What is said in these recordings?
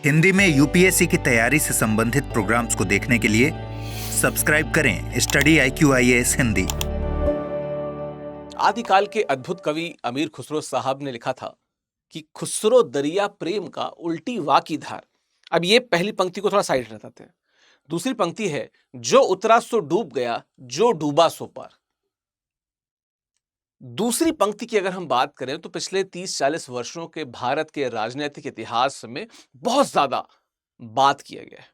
हिंदी में यूपीएससी की तैयारी से संबंधित प्रोग्राम्स को देखने के लिए सब्सक्राइब करें स्टडी IQIAS हिंदी। आदिकाल के अद्भुत कवि अमीर खुसरो साहब ने लिखा था कि खुसरो दरिया प्रेम का उल्टी वा की धार। अब ये पहली पंक्ति को थोड़ा साइड रहते हैं। दूसरी पंक्ति है, जो उतरा सो डूब गया, जो डूबा सो पार। दूसरी पंक्ति की अगर हम बात करें तो पिछले 30-40 वर्षों के भारत के राजनीतिक इतिहास में बहुत ज्यादा बात किया गया है।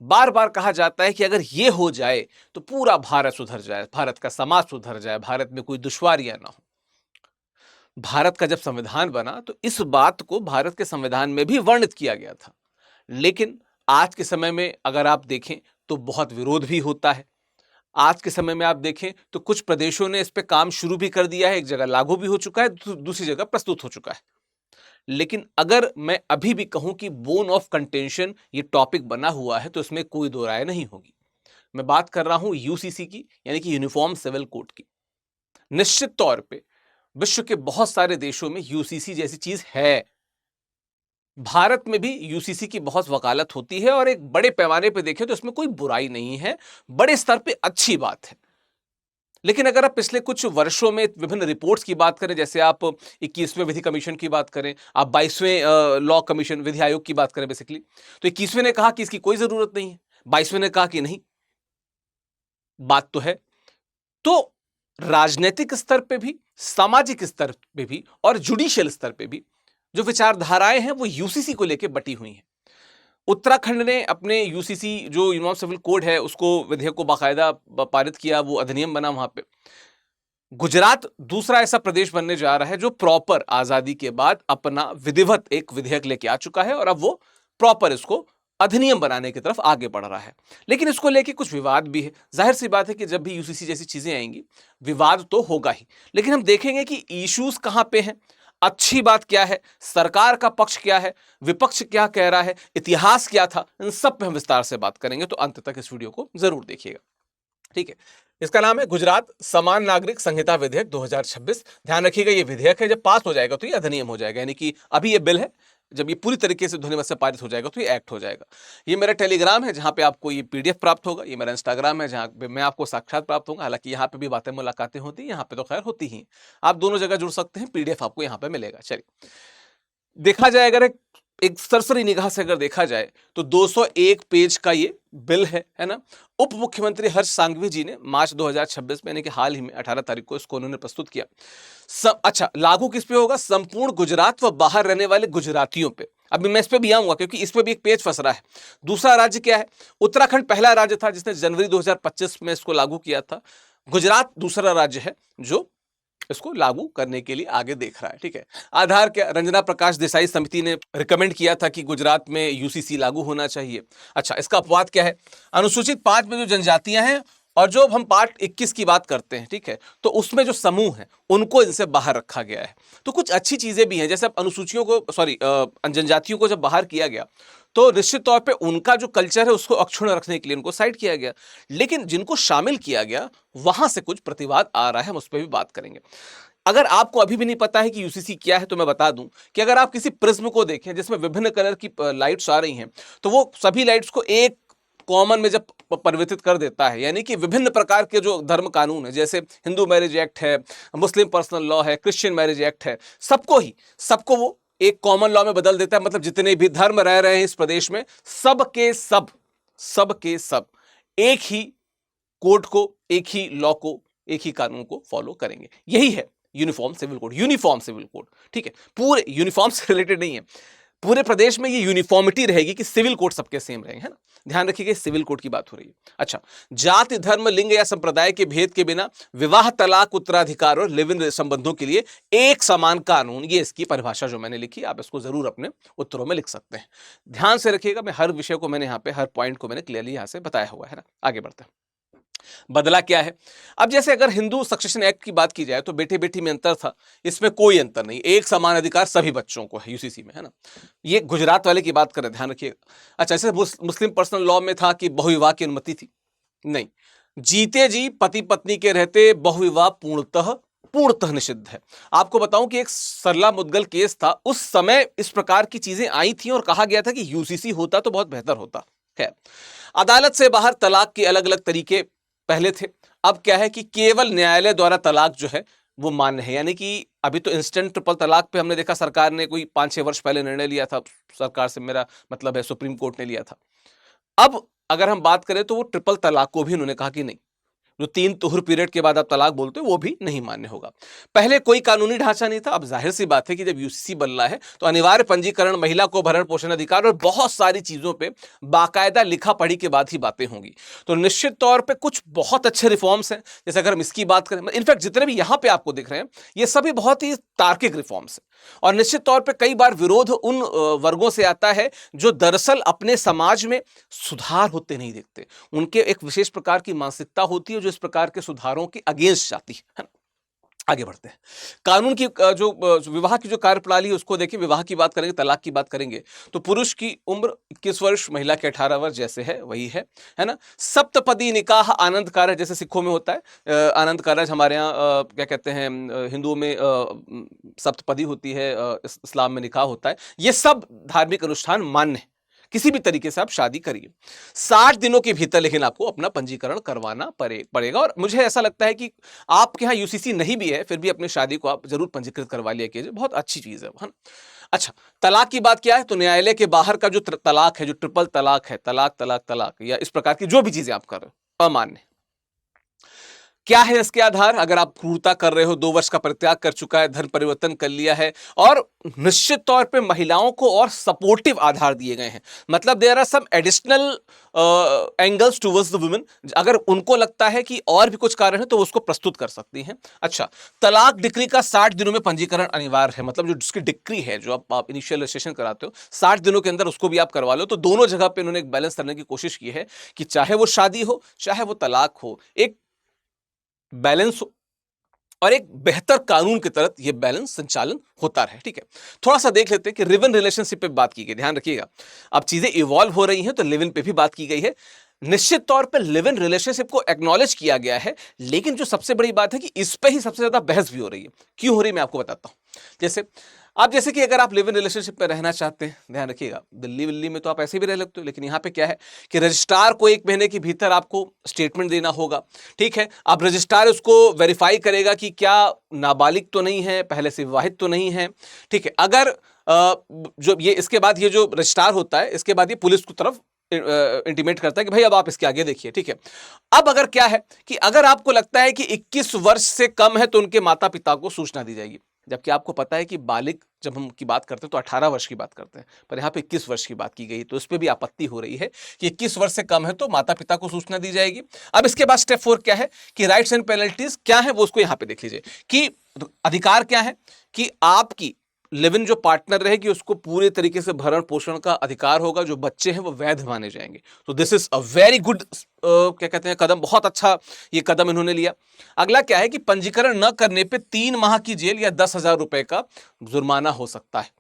बार बार कहा जाता है कि अगर ये हो जाए तो पूरा भारत सुधर जाए, भारत का समाज सुधर जाए, भारत में कोई दुश्वारियां ना हो। भारत का जब संविधान बना तो इस बात को भारत के संविधान में भी वर्णित किया गया था, लेकिन आज के समय में अगर आप देखें तो बहुत विरोध भी होता है। आज के समय में आप देखें तो कुछ प्रदेशों ने इस पे काम शुरू भी कर दिया है, एक जगह लागू भी हो चुका है, दूसरी जगह प्रस्तुत हो चुका है। लेकिन अगर मैं अभी भी कहूं कि बोन ऑफ कंटेंशन ये टॉपिक बना हुआ है तो इसमें कोई दो राय नहीं होगी। मैं बात कर रहा हूं यूसीसी की, यानी कि यूनिफॉर्म सिविल कोड की। निश्चित तौर पे विश्व के बहुत सारे देशों में यूसीसी जैसी चीज है। भारत में भी यूसीसी की बहुत वकालत होती है और एक बड़े पैमाने पे देखें तो इसमें कोई बुराई नहीं है, बड़े स्तर पे अच्छी बात है। लेकिन अगर आप पिछले कुछ वर्षों में विभिन्न रिपोर्ट्स की बात करें, जैसे आप 21वें विधि कमीशन की बात करें, आप 22वें लॉ कमीशन विधि आयोग की बात करें बेसिकली, तो 21वें ने कहा कि इसकी कोई जरूरत नहीं है, 22वें ने कहा कि नहीं। बात तो है। तो राजनीतिक स्तर पे भी, सामाजिक स्तर पे भी और जुडिशियल स्तर पे भी जो विचारधाराएं हैं वो यूसीसी को लेकर बटी हुई हैं। उत्तराखंड ने अपने यूसीसी जो यूनिफॉर्म सिविल कोड है उसको, विधेयक को बाकायदा पारित किया, वो अधिनियम बना वहां पे। गुजरात दूसरा ऐसा प्रदेश बनने जा रहा है जो प्रॉपर आजादी के बाद अपना विधिवत एक विधेयक लेके आ चुका है और अब वो प्रॉपर इसको अधिनियम बनाने की तरफ आगे बढ़ रहा है। लेकिन इसको लेके कुछ विवाद भी है। जाहिर सी बात है कि जब भी यूसीसी जैसी चीजें आएंगी विवाद तो होगा ही, लेकिन हम देखेंगे कि इश्यूज कहां पे हैं, अच्छी बात क्या है, सरकार का पक्ष क्या है, विपक्ष क्या कह रहा है, इतिहास क्या था, इन सब पे हम विस्तार से बात करेंगे। तो अंत तक इस वीडियो को जरूर देखिएगा, ठीक है। इसका नाम है गुजरात समान नागरिक संहिता विधेयक 2026। ध्यान रखिएगा ये विधेयक है, जब पास हो जाएगा तो ये अधिनियम हो जाएगा, यानी कि अभी ये बिल है, जब ये पूरी तरीके से ध्वनिमत से पारित हो जाएगा तो ये एक्ट हो जाएगा। ये मेरा टेलीग्राम है जहां पे आपको ये पीडीएफ प्राप्त होगा, ये मेरा इंस्टाग्राम है जहां पे मैं आपको साक्षात प्राप्त होगा। हालांकि यहाँ पे भी बातें मुलाकातें होती हैं, यहाँ पे तो खैर होती ही, आप दोनों जगह जुड़ सकते हैं, पीडीएफ आपको यहाँ पे मिलेगा। चलिए देखा जाए, अगर एक सरसरी निगाह से अगर देखा जाए तो 201 पेज का ये बिल है ना। उप मुख्यमंत्री हर्ष सांघवी जी ने मार्च 2026 में, यानी कि हाल ही में 18 तारीख को इसको उन्होंने प्रस्तुत किया। अच्छा, लागू किस पे होगा? संपूर्ण गुजरात व बाहर रहने वाले गुजरातियों पे। अभी मैं इस पे भी आऊंगा क्योंकि इस पे भी एक पेज फंस रहा है। दूसरा राज्य क्या है? उत्तराखंड पहला राज्य था जिसने जनवरी 2025 में इसको लागू किया था। गुजरात दूसरा राज्य है जो इसको लागू करने के लिए आगे देख रहा है, ठीक है। आधार क्या? रंजना प्रकाश देसाई समिति ने रिकमेंड किया था कि गुजरात में यूसीसी लागू होना चाहिए। अच्छा, इसका अपवाद क्या है? अनुसूचित 5 में जो जनजातियां हैं और जो हम पार्ट 21 की बात करते हैं, ठीक है, तो उसमें जो समूह है उनको इनसे बाहर रखा गया है। तो कुछ अच्छी चीजें भी हैं, जैसे अब अनुसूचियों को, जनजातियों को जब बाहर किया गया तो निश्चित तौर पे उनका जो कल्चर है उसको अक्षुण्ण रखने के लिए उनको साइड किया गया। लेकिन जिनको शामिल किया गया वहां से कुछ प्रतिवाद आ रहा है, हम उस पर भी बात करेंगे। अगर आपको अभी भी नहीं पता है कि यूसीसी क्या है तो मैं बता दूं कि अगर आप किसी प्रिज्म को देखें जिसमें विभिन्न कलर की लाइट्स आ रही हैं, तो वो सभी लाइट्स को एक कॉमन में जब परिवर्तित कर देता है, यानी कि विभिन्न प्रकार के जो धर्म कानून है, जैसे हिंदू मैरिज एक्ट है, मुस्लिम पर्सनल लॉ है, क्रिश्चियन मैरिज एक्ट है, सबको वो एक कॉमन लॉ में बदल देता है। मतलब जितने भी धर्म रह रहे हैं इस प्रदेश में, सब के सब एक ही कोड को, एक ही लॉ को, एक ही कानून को फॉलो करेंगे। यही है यूनिफॉर्म सिविल कोड, ठीक है। पूरे यूनिफॉर्म से रिलेटेड नहीं है, पूरे प्रदेश में ये यूनिफॉर्मिटी रहेगी कि सिविल कोड सबके सेम रहेंगे, है ना। ध्यान रखिएगा, सिविल कोड की बात हो रही है। अच्छा, जाति, धर्म, लिंग या संप्रदाय के भेद के बिना विवाह, तलाक, उत्तराधिकार और लिव इन संबंधों के लिए एक समान कानून, ये इसकी परिभाषा जो मैंने लिखी, आप इसको जरूर अपने उत्तरों में लिख सकते हैं। ध्यान से रखिएगा, मैं हर विषय को मैंने यहाँ पे, हर पॉइंट को मैंने क्लियरली यहाँ से बताया हुआ है ना। आगे बढ़ते हैं। बदला क्या है? अब जैसे अगर हिंदू सक्सेशन एक्ट की बात की जाए तो बेटे बेटी में अंतर था, इसमें कोई अंतर नहीं, एक समान अधिकार सभी बच्चों को है यूसीसी में, है ना। ये गुजरात वाले की बात करें, ध्यान रखिएगा। अच्छा, जैसे मुस्लिम पर्सनल लॉ में था कि बहुविवाह की अनुमति थी, नहीं। जीते जी पति पत्नी के रहते बहुविवाह पूर्णतः पूर्णतः निषिद्ध है। आपको बताऊं कि एक सरला मुद्गल केस था, उस समय इस प्रकार की चीजें आई थी और कहा गया था कि यूसीसी होता तो बहुत बेहतर होता है। अदालत से बाहर तलाक के अलग अलग तरीके पहले थे, अब क्या है कि केवल न्यायालय द्वारा तलाक जो है वो मान्य है। यानी कि अभी तो इंस्टेंट ट्रिपल तलाक पे हमने देखा सरकार ने कोई 5-6 वर्ष पहले निर्णय लिया था, सरकार से मेरा मतलब है सुप्रीम कोर्ट ने लिया था। अब अगर हम बात करें तो वो ट्रिपल तलाक को भी उन्होंने कहा कि नहीं, जो 3 तुहर पीरियड के बाद आप तलाक बोलते हो वो भी नहीं मान्य होगा। पहले कोई कानूनी ढांचा नहीं था, अब जाहिर सी बात है कि जब यूसीसी बन रहा है तो अनिवार्य पंजीकरण, महिला को भरण पोषण अधिकार और बहुत सारी चीजों पे बाकायदा लिखा पढ़ी के बाद ही बातें होंगी। तो निश्चित तौर पे कुछ बहुत अच्छे रिफॉर्म्स हैं। जैसे अगर हम इसकी बात करें, इनफैक्ट जितने भी यहां पे आपको दिख रहे हैं ये सभी बहुत ही तार्किक रिफॉर्म्स हैं। और निश्चित तौर पे कई बार विरोध उन वर्गों से आता है जो दरअसल अपने समाज में सुधार होते नहीं देखते। उनके एक विशेष प्रकार की मानसिकता होती है जो इस प्रकार के सुधारों के अगेंस्ट जाती है ना। आगे बढ़ते हैं। कानून की जो विवाह की जो कार्यप्रणाली है उसको देखिए। विवाह की बात करेंगे, तलाक की बात करेंगे तो पुरुष की उम्र 21 वर्ष, महिला के 18 वर्ष जैसे है वही है ना। सप्तपदी निकाह आनंद कारज जैसे सिखों में होता है, आनंद कारज हमारे यहाँ क्या कहते हैं, हिंदुओं में सप्तपदी होती है, इस्लाम में निकाह होता है। ये सब धार्मिक अनुष्ठान मान्य है, किसी भी तरीके से आप शादी करिए। 60 दिनों के भीतर लेकिन आपको अपना पंजीकरण करवाना पड़ेगा। और मुझे ऐसा लगता है कि आपके यहाँ यूसीसी नहीं भी है फिर भी अपनी शादी को आप जरूर पंजीकृत करवा लिया कीजिए, बहुत अच्छी चीज है ना। अच्छा, तलाक की बात क्या है, तो न्यायालय के बाहर का जो तलाक है, जो ट्रिपल तलाक है, तलाक तलाक तलाक या इस प्रकार की जो भी चीजें आप कर रहे हो अमान्य। क्या है इसके आधार? अगर आप क्रूरता कर रहे हो, 2 वर्ष का परित्याग कर चुका है, धर्म परिवर्तन कर लिया है, और निश्चित तौर पे महिलाओं को और सपोर्टिव आधार दिए गए हैं। मतलब there are some additional angles towards the women. अगर उनको लगता है कि और भी कुछ कारण है तो उसको प्रस्तुत कर सकती हैं। अच्छा, तलाक डिक्री का 60 दिनों में पंजीकरण अनिवार्य है। मतलब जो जिसकी डिक्री है, जो आप इनिशियल रजिस्ट्रेशन कराते हो 60 दिनों के अंदर उसको भी आप करवा लो। तो दोनों जगह पे उन्होंने एक बैलेंस करने की कोशिश की है कि चाहे वो शादी हो चाहे वो तलाक हो, एक बैलेंस हो और एक बेहतर कानून के तहत यह बैलेंस संचालन होता रहे। ठीक है, थोड़ा सा देख लेते हैं कि लिव इन रिलेशनशिप पे बात की गई। ध्यान रखिएगा, अब चीजें इवॉल्व हो रही हैं तो लिव इन पे भी बात की गई है। निश्चित तौर पे लिव इन रिलेशनशिप को एक्नॉलेज किया गया है, लेकिन जो सबसे बड़ी बात है कि इस पे ही सबसे ज्यादा बहस भी हो रही है। क्यों हो रही है मैं आपको बताता हूं। जैसे कि अगर आप लिव इन रिलेशनशिप में रहना चाहते हैं, ध्यान रखिएगा, दिल्ली विल्ली में तो आप ऐसे भी रह सकते हो, लेकिन यहां पे क्या है कि रजिस्ट्रार को 1 महीने के भीतर आपको स्टेटमेंट देना होगा। ठीक है, अब रजिस्ट्रार उसको वेरीफाई करेगा कि क्या नाबालिग तो नहीं है, पहले से विवाहित तो नहीं है। ठीक है, अगर जो ये इसके बाद ये जो रजिस्ट्रार होता है इसके बाद ये पुलिस की तरफ इंटीमेट करता है कि भाई अब आप इसके आगे देखिए। ठीक है, अब अगर क्या है कि अगर आपको लगता है कि 21 वर्ष से कम है तो उनके माता पिता को सूचना दी जाएगी। जबकि आपको पता है कि बालिग जब हम की बात करते हैं तो 18 वर्ष की बात करते हैं, पर यहाँ पे 21 वर्ष की बात की गई, तो इस पे भी आपत्ति हो रही है कि 21 वर्ष से कम है तो माता पिता को सूचना दी जाएगी। अब इसके बाद स्टेप 4 क्या है कि राइट्स एंड पेनल्टीज क्या है वो उसको यहाँ पे देख लीजिए कि अधिकार क्या है कि आपकी लिव इन जो पार्टनर रहेगी उसको पूरे तरीके से भरण पोषण का अधिकार होगा, जो बच्चे हैं वो वैध माने जाएंगे। तो this is a very good क्या कहते हैं कदम, बहुत अच्छा ये कदम इन्होंने लिया। अगला क्या है कि पंजीकरण न करने पे 3 माह की जेल या 10,000 रुपए का जुर्माना हो सकता है।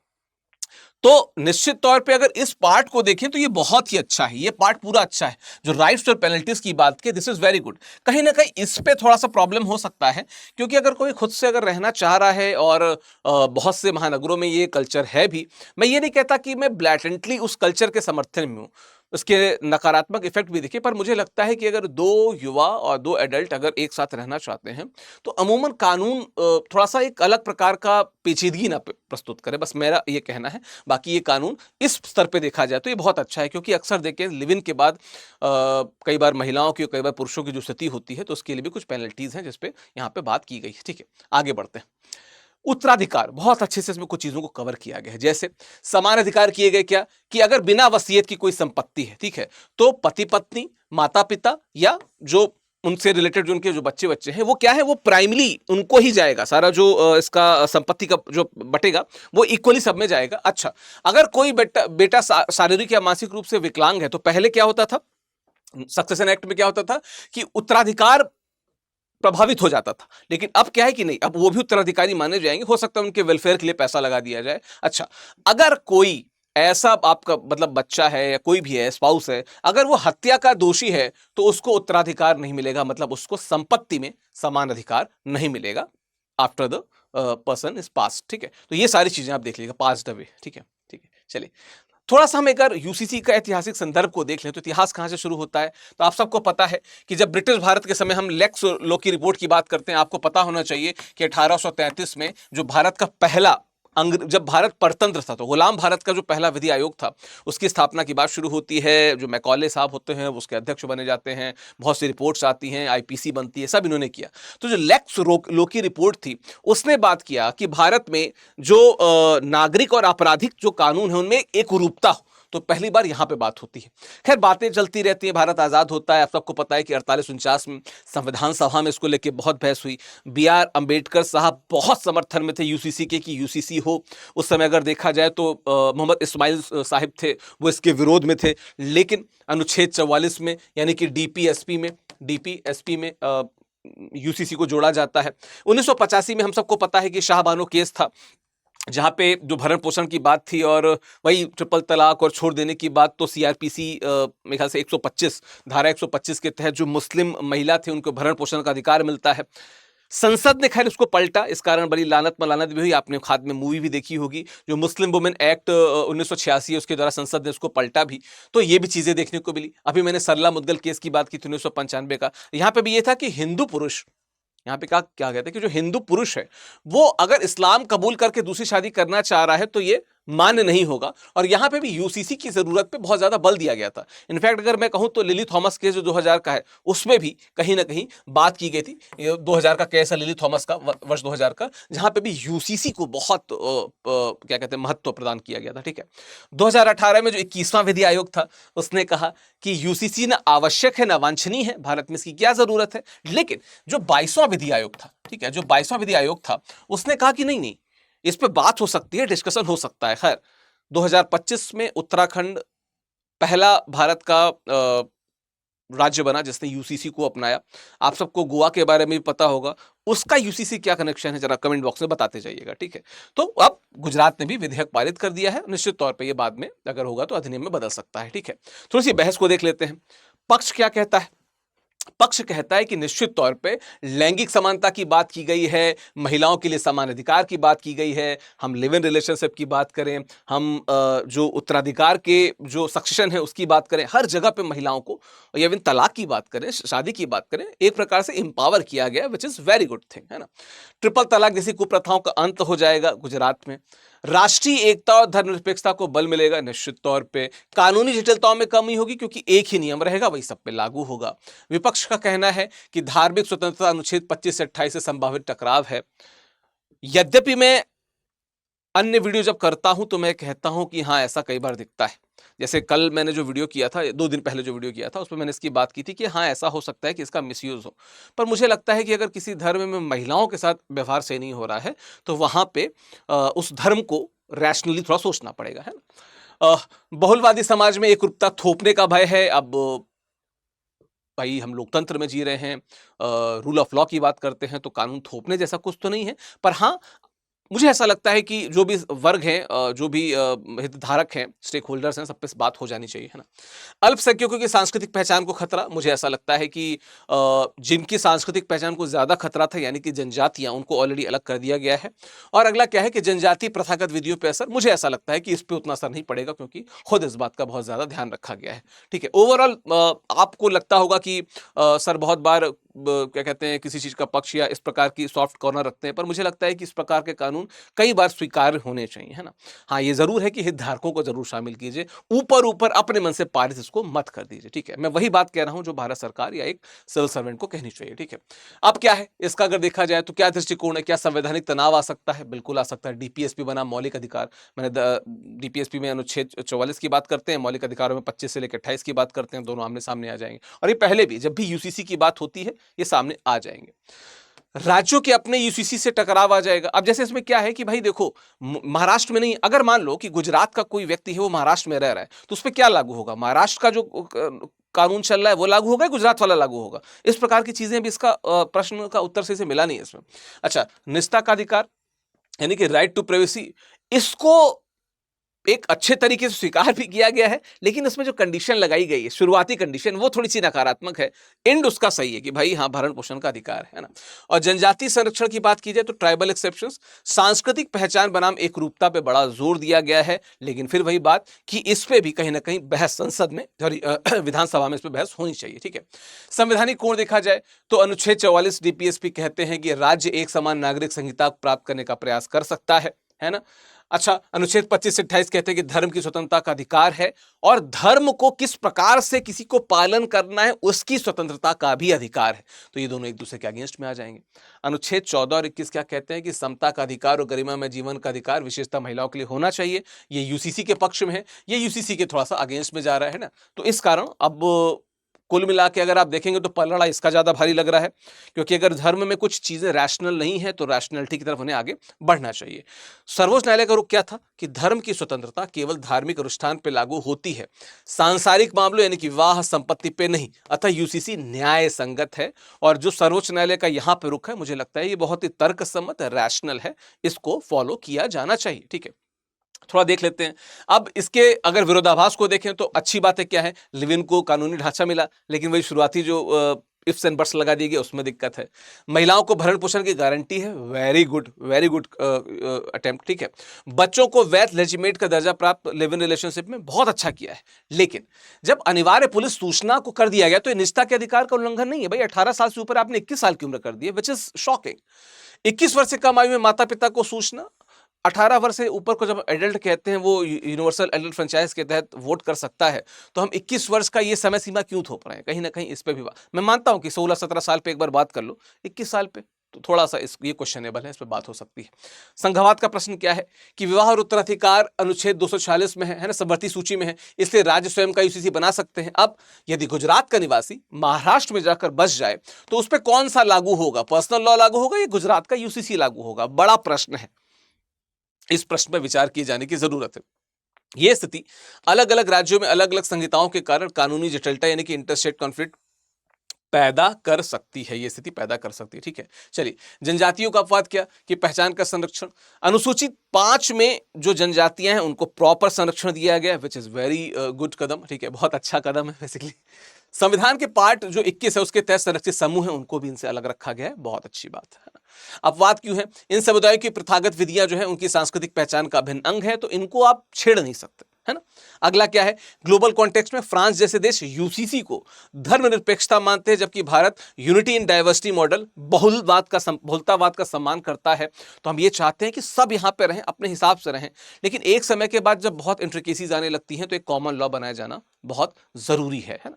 तो निश्चित तौर पे अगर इस पार्ट को देखें तो ये बहुत ही अच्छा है, ये पार्ट पूरा अच्छा है। जो राइट्स और पेनल्टीज की बात की, दिस इज वेरी गुड। कहीं ना कहीं इस पे थोड़ा सा प्रॉब्लम हो सकता है, क्योंकि अगर कोई खुद से अगर रहना चाह रहा है, और बहुत से महानगरों में ये कल्चर है भी, मैं ये नहीं कहता कि मैं ब्लैटेंटली उस कल्चर के समर्थन में हूँ, उसके नकारात्मक इफेक्ट भी दिखे, पर मुझे लगता है कि अगर 2 युवा और 2 एडल्ट अगर एक साथ रहना चाहते हैं तो अमूमन कानून थोड़ा सा एक अलग प्रकार का पेचीदगी ना प्रस्तुत करे, बस मेरा ये कहना है। बाकी ये कानून इस स्तर पे देखा जाए तो ये बहुत अच्छा है, क्योंकि अक्सर देखें लिव इन के बाद कई बार महिलाओं की, कई बार पुरुषों की जो स्थिति होती है तो उसके लिए भी कुछ पेनल्टीज हैं जिसपे यहाँ पे बात की गई है। ठीक है, आगे बढ़ते हैं। उत्तराधिकार, बहुत अच्छे से इसमें कुछ चीजों को कवर किया गया है। जैसे समान अधिकार किए गए क्या कि अगर बिना वसीयत की कोई संपत्ति है, ठीक है, तो पति पत्नी, माता पिता या जो उनसे रिलेटेड जो उनके जो बच्चे हैं वो क्या है, वो प्राइमरी उनको ही जाएगा। सारा जो इसका संपत्ति का जो बटेगा वो इक्वली सब में जाएगा। अच्छा, अगर कोई बेटा शारीरिक या मानसिक रूप से विकलांग है तो पहले क्या होता था, सक्सेशन एक्ट में क्या होता था कि उत्तराधिकार प्रभावित हो जाता था, लेकिन अब क्या है कि नहीं, अब वो भी उत्तराधिकारी माने जाएंगे। हो सकता है उनके वेलफेयर के लिए पैसा लगा दिया जाए। अच्छा, अगर कोई ऐसा आपका मतलब बच्चा है या कोई भी है, स्पाउस है, अगर वो हत्या का दोषी है तो उसको उत्तराधिकार नहीं मिलेगा, मतलब उसको संपत्ति में समान अधिकार नहीं मिलेगा। After the person is past, ठीक है। तो ये सारी चीजें आप देख लीजिएगा, पास्ड अवे, ठीक है, ठीक है। चलिए थोड़ा सा हम अगर यूसीसी का ऐतिहासिक संदर्भ को देख लें तो इतिहास कहां से शुरू होता है। तो आप सबको पता है कि जब ब्रिटिश भारत के समय हम लेक्स लॉ की रिपोर्ट की बात करते हैं, आपको पता होना चाहिए कि 1833 में जो भारत का पहला जब भारत परतंत्र था, तो गुलाम भारत का जो पहला विधि आयोग था उसकी स्थापना की बात शुरू होती है। जो मैकॉले साहब होते हैं उसके अध्यक्ष बने जाते हैं, बहुत सी रिपोर्ट्स आती हैं, आईपीसी बनती है, सब इन्होंने किया। तो जो लेक्स लॉ की रिपोर्ट थी उसने बात किया कि भारत में जो नागरिक और आपराधिक जो कानून है उनमें एकरूपता हो, तो पहली बार यहां पे बात होती है। खैर बातें चलती रहती हैं, भारत आजाद होता है। आप सबको पता है कि 48-49 में संविधान सभा में इसको लेके बहुत बहस हुई। बी.आर. अंबेडकर साहब बहुत समर्थन में थे यूसीसी के कि यूसीसी हो। उस समय अगर देखा जाए तो मोहम्मद इस्माइल साहिब थे, वो इसके विरोध में थे। लेकिन अनुच्छेद 44 में यानी कि डीपीएसपी में यूसीसी को जोड़ा जाता है। 1985 में हम सबको पता है कि शाहबानो केस था, जहां पे जो भरण पोषण की बात थी और वही ट्रिपल तलाक और छोड़ देने की बात, तो सीआरपीसी मेरे ख्याल से 125 धारा 125 के तहत जो मुस्लिम महिला थे उनको भरण पोषण का अधिकार मिलता है। संसद ने खैर उसको पलटा, इस कारण बड़ी लानत मलानत भी हुई। आपने खाद में मूवी भी देखी होगी, जो मुस्लिम वुमेन एक्ट 1986 है उसके द्वारा संसद ने उसको पलटा भी। तो ये भी चीजें देखने को मिली। अभी मैंने सरला मुद्गल केस की बात की थी 1995 का, यहाँ पे भी ये था कि हिंदू पुरुष, यहाँ पे क्या कहते हैं कि जो हिंदू पुरुष है वो अगर इस्लाम कबूल करके दूसरी शादी करना चाह रहा है तो ये मान्य नहीं होगा। और यहां पे भी यूसीसी की जरूरत पे बहुत ज्यादा बल दिया गया था। इनफैक्ट अगर मैं कहूं तो लिली थॉमस केस जो 2000 का है उसमें भी कहीं ना कहीं बात की गई थी। 2000 का केस है लिली थॉमस का, वर्ष 2000 का, जहां पे भी यूसीसी को बहुत क्या कहते हैं महत्व प्रदान किया गया था, ठीक है। 2018 में जो 21वां विधि आयोग था उसने कहा कि यूसीसी ना आवश्यक है ना वांछनीय है, भारत में इसकी क्या जरूरत है। लेकिन जो 22वां विधि आयोग था, ठीक है, जो 22वां विधि आयोग था उसने कहा कि नहीं, इस पे बात हो सकती है, डिस्कशन हो सकता है। खैर 2025 में उत्तराखंड पहला भारत का राज्य बना जिसने यूसीसी को अपनाया। आप सबको गोवा के बारे में भी पता होगा, उसका यूसीसी क्या कनेक्शन है जरा कमेंट बॉक्स में बताते जाइएगा, ठीक है। तो अब गुजरात ने भी विधेयक पारित कर दिया है, निश्चित तौर पे ये बाद में अगर होगा तो अधिनियम में बदल सकता है, ठीक है। थोड़ी सी बहस को देख लेते हैं। पक्ष क्या कहता है? पक्ष कहता है कि निश्चित तौर पे लैंगिक समानता की बात की गई है, महिलाओं के लिए समान अधिकार की बात की गई है, हम लिव इन रिलेशनशिप की बात करें, हम जो उत्तराधिकार के जो सक्सेशन है उसकी बात करें, हर जगह पे महिलाओं को, या इवन तलाक की बात करें, शादी की बात करें, एक प्रकार से एम्पावर किया गया, which is very good thing, है ना। ट्रिपल तलाक जैसी कुप्रथाओं का अंत हो जाएगा गुजरात में। राष्ट्रीय एकता और धर्मनिरपेक्षता को बल मिलेगा, निश्चित तौर पे कानूनी जटिलताओं में कमी होगी क्योंकि एक ही नियम रहेगा, वही सब पे लागू होगा। विपक्ष का कहना है कि धार्मिक स्वतंत्रता अनुच्छेद 25 से 28 से संभावित टकराव है। यद्यपि मैं अन्य वीडियो जब करता हूं तो मैं कहता हूं कि हाँ ऐसा कई बार दिखता है। जैसे कल मैंने जो वीडियो किया था, 2 दिन पहले जो वीडियो किया था, उसमें मैंने इसकी बात की थी कि हाँ ऐसा हो सकता है कि इसका मिसयूज हो। पर मुझे लगता है कि अगर किसी धर्म में महिलाओं के साथ व्यवहार सही नहीं हो रहा है तो वहां पे उस धर्म को रैशनली थोड़ा सोचना पड़ेगा, है ना। बहुलवादी समाज में एकरूपता थोपने का भय है। अब भाई हम लोकतंत्र में जी रहे हैं, रूल ऑफ लॉ की बात करते हैं, तो कानून थोपने जैसा कुछ तो नहीं है। पर हाँ मुझे ऐसा लगता है कि जो भी वर्ग हैं, जो भी हितधारक हैं, स्टेक होल्डर्स हैं, सब पे बात हो जानी चाहिए, है ना। अल्पसंख्यकों की सांस्कृतिक पहचान को खतरा, मुझे ऐसा लगता है कि जिनकी सांस्कृतिक पहचान को ज्यादा खतरा था यानी कि जनजातियां, उनको ऑलरेडी अलग कर दिया गया है। और अगला क्या है कि जनजातीय प्रथागत विधियों पर असर, मुझे ऐसा लगता है कि इस पर उतना असर नहीं पड़ेगा क्योंकि खुद इस बात का बहुत ज्यादा ध्यान रखा गया है, ठीक है। ओवरऑल आपको लगता होगा कि सर बहुत बार क्या कहते हैं किसी चीज का पक्ष या इस प्रकार की सॉफ्ट कॉर्नर रखते हैं, पर मुझे लगता है कि इस प्रकार के कानून कई बार स्वीकार्य होने चाहिए, है ना। हाँ ये जरूर है कि हितधारकों को जरूर शामिल कीजिए, ऊपर ऊपर अपने मन से पारित इसको मत कर दीजिए, ठीक है। मैं वही बात कह रहा हूं जो भारत सरकार या एक सिविल सर्वेंट को कहनी चाहिए, ठीक है। अब क्या है इसका अगर देखा जाए तो क्या दृष्टिकोण है, क्या संवैधानिक तनाव आ सकता है? बिल्कुल आ सकता है। डीपीएसपी बना मौलिक अधिकार, मैंने डीपीएसपी में अनुच्छेद 44 की बात करते हैं, मौलिक अधिकारों में 25 से लेकर 28 की बात करते हैं, दोनों आमने सामने आ जाएंगे। और ये पहले भी जब भी यूसीसी की बात होती है ये सामने आ जाएंगे। राज्यों के अपने यूसीसी से टकराव आ जाएगा। अब जैसे इसमें क्या है कि भाई देखो महाराष्ट्र में नहीं, अगर मान लो कि गुजरात का कोई व्यक्ति है वो महाराष्ट्र में रह रहा है तो उस पर क्या लागू होगा? महाराष्ट्र का जो कानून चल रहा है वो लागू होगा, गुजरात वाला लागू होगा? इस प्रकार की चीजें भी इसका प्रश्न का उत्तर से मिला नहीं है इसमें। अच्छा, निजता का अधिकार यानी कि राइट टू प्राइवेसी, इसको एक अच्छे तरीके से स्वीकार भी किया गया है, लेकिन उसमें जो कंडीशन लगाई गई है, शुरुआती कंडीशन, वो थोड़ी सी नकारात्मक है। एंड उसका सही है कि भाई हाँ, भरण पोषण का अधिकार है ना। और जनजातीय संरक्षण की बात की जाए तो ट्राइबल एक्सेप्शंस, सांस्कृतिक पहचान बनाम एकरूपता पे बड़ा जोर दिया गया है, लेकिन फिर वही बात कि इस पे भी कहीं ना कहीं बहस संसद में, विधानसभा में इस पे बहस होनी चाहिए। ठीक है, संवैधानिक कोण देखा जाए तो अनुच्छेद 44 डीपीएसपी कहते हैं कि राज्य एक समान नागरिक संहिता प्राप्त करने का प्रयास कर सकता है ना। अच्छा, अनुच्छेद 25 से 28 कहते हैं कि धर्म की स्वतंत्रता का अधिकार है और धर्म को किस प्रकार से किसी को पालन करना है उसकी स्वतंत्रता का भी अधिकार है। तो ये दोनों एक दूसरे के अगेंस्ट में आ जाएंगे। अनुच्छेद 14 और 21 क्या कहते हैं कि समता का अधिकार और गरिमा में जीवन का अधिकार विशेषता महिलाओं के लिए होना चाहिए। ये यूसीसी के पक्ष में है, ये यूसीसी के थोड़ा सा अगेंस्ट में जा रहा है ना। तो इस कारण अब कुल मिला के अगर आप देखेंगे तो पलड़ा इसका ज्यादा भारी लग रहा है, क्योंकि अगर धर्म में कुछ चीजें रैशनल नहीं है तो रैशनलिटी की तरफ उन्हें आगे बढ़ना चाहिए। सर्वोच्च न्यायालय का रुख क्या था कि धर्म की स्वतंत्रता केवल धार्मिक अनुष्ठान पे लागू होती है, सांसारिक मामलों यानी कि विवाह संपत्ति पे नहीं, अतः यूसीसी न्याय संगत है। और जो सर्वोच्च न्यायालय का यहां पे रुख है, मुझे लगता है ये बहुत ही तर्कसम्मत रैशनल है, इसको फॉलो किया जाना चाहिए। ठीक है, थोड़ा देख लेते हैं। अब इसके अगर विरोधाभास को देखें तो अच्छी बातें क्या है, लिव इन को कानूनी ढांचा मिला, लेकिन वही शुरुआती जो इफ्स एंड बट्स लगा दिए गए उसमें दिक्कत है। महिलाओं को भरण पोषण की गारंटी है, वेरी गुड अटेम्प्ट। ठीक है, बच्चों को वैध लेजिटिमेट का दर्जा प्राप्त लिव इन रिलेशनशिप में बहुत अच्छा किया है, लेकिन जब अनिवार्य पुलिस सूचना को कर दिया गया तो निजता के अधिकार का उल्लंघन नहीं है। भाई 18 साल से ऊपर आपने 21 साल की उम्र कर दी है, विच इज शॉकिंग। 21 वर्ष से कम आयु में माता पिता को सूचना, 18 वर्ष से ऊपर को जब एडल्ट कहते हैं, वो यूनिवर्सल एडल्ट फ्रेंचाइज के तहत वोट कर सकता है, तो हम 21 वर्ष का ये समय सीमा क्यों थोप रहे हैं? कहीं ना कहीं इस पे भी मैं मानता हूं कि 16-17 साल पे एक बार बात कर लो, 21 साल पे तो थोड़ा सा ये क्वेश्चनेबल है, इस पे बात हो सकती है। संघवाद का प्रश्न क्या है कि विवाह और उत्तराधिकार अनुच्छेद 246 में है ना, समवर्ती सूची में है, इसलिए राज्य स्वयं का यूसीसी बना सकते हैं। अब यदि गुजरात का निवासी महाराष्ट्र में जाकर बस जाए तो उस पर कौन सा लागू होगा? पर्सनल लॉ लागू होगा या गुजरात का यूसीसी लागू होगा? बड़ा प्रश्न है, इस प्रश्न पर विचार किए जाने की जरूरत है। यह स्थिति अलग अलग राज्यों में अलग अलग संहिताओं के कारण कानूनी जटिलता यानी कि इंटरस्टेट कॉन्फ्लिक्ट पैदा कर सकती है, ये स्थिति पैदा कर सकती है। ठीक है, चलिए जनजातियों का अपवाद क्या कि पहचान का संरक्षण, अनुसूचित 5 में जो जनजातियां हैं उनको प्रॉपर संरक्षण दिया गया, विच इज वेरी गुड कदम। ठीक है, बहुत अच्छा कदम है बेसिकली। संविधान के पार्ट जो 21 है उसके तहत संरक्षित समूह है, उनको भी इनसे अलग रखा गया है, बहुत अच्छी बात है। अपवाद क्यों है? इन समुदायों की प्रथागत विधियां जो है उनकी सांस्कृतिक पहचान का अभिन्न अंग है, तो इनको आप छेड़ नहीं सकते, है ना। अगला क्या है, ग्लोबल कॉन्टेक्स्ट में फ्रांस जैसे देश यूसीसी को धर्मनिरपेक्षता मानते हैं, जबकि Bharat unity in diversity model बहुलतावाद का सम्मान करता है। तो हम ये चाहते हैं कि सब यहां पे रहें, अपने हिसाब से रहें, लेकिन एक समय के बाद जब बहुत इंट्रिकेसीज आने लगती हैं तो एक कॉमन लॉ बनाया जाना बहुत जरूरी है ना।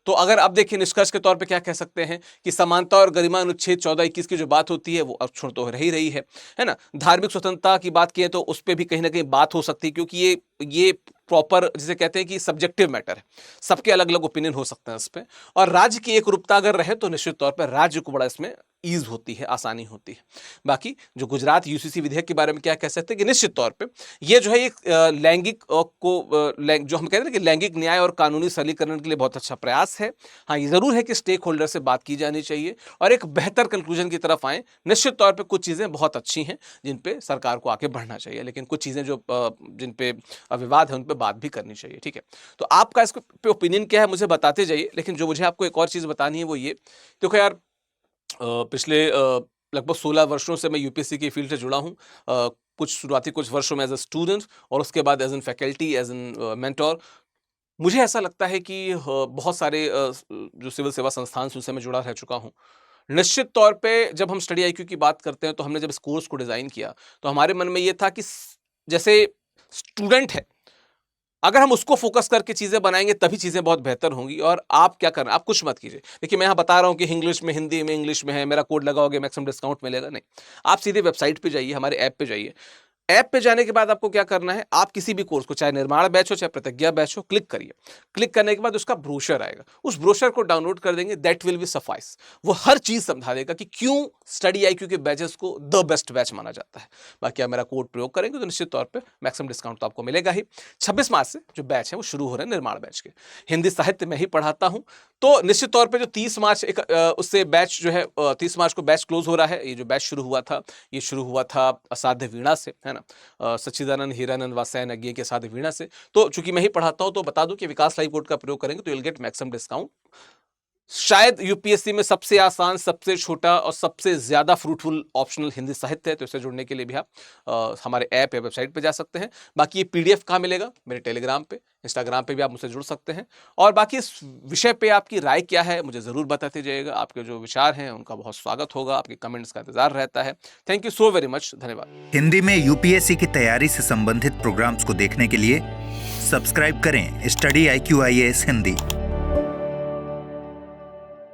तो अगर अब देखिए निष्कर्ष के तौर पे क्या कह सकते हैं कि समानता और गरिमा अनुच्छेद 14-21 की जो बात होती है वो अक्षुण तो रह ही रही है ना। धार्मिक स्वतंत्रता की बात की है तो उस पर भी कहीं ना कहीं बात हो सकती है, क्योंकि ये प्रॉपर जिसे कहते हैं कि सब्जेक्टिव मैटर है, सबके अलग अलग ओपिनियन हो सकते हैं इस पे। और राज्य की एक रूपता अगर रहे तो निश्चित तौर पर राज्य को बड़ा इसमें ईज होती है, आसानी होती है। बाकी जो गुजरात यूसीसी विधेयक के बारे में क्या कह सकते हैं कि निश्चित तौर पे ये जो है एक लैंगिक जो हम कहते हैं कि लैंगिक न्याय और कानूनी सरलीकरण के लिए बहुत अच्छा प्रयास है। हाँ, ये जरूर है कि स्टेक होल्डर से बात की जानी चाहिए और एक बेहतर कंक्लूजन की तरफ आए। निश्चित तौर पर कुछ चीजें बहुत अच्छी हैं जिन पे सरकार को आगे बढ़ना चाहिए, लेकिन कुछ चीजें जो जिन पे विवाद है उन पे बात भी करनी चाहिए। ठीक है, तो आपका इस पे ओपिनियन क्या है मुझे बताते जाइए। लेकिन जो मुझे आपको एक और चीज बतानी है वो ये, देखो यार, पिछले लगभग 16 वर्षों से मैं यूपीएससी की फील्ड से जुड़ा हूँ। कुछ वर्षों में एज ए स्टूडेंट और उसके बाद as an faculty, as an mentor. मुझे ऐसा लगता है कि बहुत सारे जो सिविल सेवा संस्थान से उनसे मैं जुड़ा रह चुका हूँ। निश्चित तौर पे जब हम स्टडी आईक्यू की बात करते हैं तो हमने जब इस कोर्स को डिजाइन किया तो हमारे मन में ये था कि जैसे स्टूडेंट है, अगर हम उसको फोकस करके चीजें बनाएंगे तभी चीजें बहुत बेहतर होंगी। और आप क्या करना, आप कुछ मत कीजिए। देखिए मैं यहाँ बता रहा हूँ कि इंग्लिश में, हिंदी में, इंग्लिश में है, मेरा कोड लगाओगे मैक्सिमम डिस्काउंट मिलेगा, नहीं। आप सीधे वेबसाइट पे जाइए, हमारे ऐप पे जाइए। ऐप पे जाने के बाद आपको क्या करना है, आप किसी भी कोर्स को, चाहे निर्माण बैच हो चाहे प्रतिज्ञा बैच हो, क्लिक करिए। क्लिक करने के बाद उसका ब्रोशर आएगा, उस ब्रोशर को डाउनलोड कर देंगे, दैट विल बी सफाइस। वो हर चीज समझा देगा कि क्यों स्टडी आईक्यू के बैचेस को द बेस्ट बैच माना जाता है। बाकी आप मेरा कोड प्रयोग करेंगे तो निश्चित तौर पर मैक्सिमम डिस्काउंट तो आपको मिलेगा ही। 26 मार्च से जो बैच है वो शुरू हो रहे हैं निर्माण बैच के। हिंदी साहित्य में ही पढ़ाता हूँ, तो निश्चित तौर पर जो 30 मार्च उससे बैच जो है 30 मार्च को बैच क्लोज हो रहा है। ये जो बैच शुरू हुआ था ये शुरू हुआ था असाध्य वीणा से, है ना। ना, सच्चिदानंद हीरानंद वात्स्यायन अज्ञे के साथ वीणा से। तो चूंकि मैं ही पढ़ाता हूं तो बता दूं कि विकास लाइव कोड का प्रयोग करेंगे तो यूल गेट मैक्सिमम डिस्काउंट। शायद यूपीएससी में सबसे आसान, सबसे छोटा और सबसे ज्यादा फ्रूटफुल ऑप्शनल हिंदी साहित्य है, तो इससे जुड़ने के लिए भी आप हमारे ऐप या वेबसाइट पे जा सकते हैं। बाकी ये पीडीएफ कहाँ मिलेगा? मेरे टेलीग्राम पे, इंस्टाग्राम पे भी आप मुझसे जुड़ सकते हैं। और बाकी इस विषय पे आपकी राय क्या है मुझे जरूर बताते जाइएगा। आपके जो विचार हैं उनका बहुत स्वागत होगा, आपके कमेंट्स का इंतजार रहता है। Thank you so very much, धन्यवाद। हिंदी में यूपीएससी की तैयारी से संबंधित प्रोग्राम्स को देखने के लिए सब्सक्राइब करें स्टडी IQ IAS हिंदी।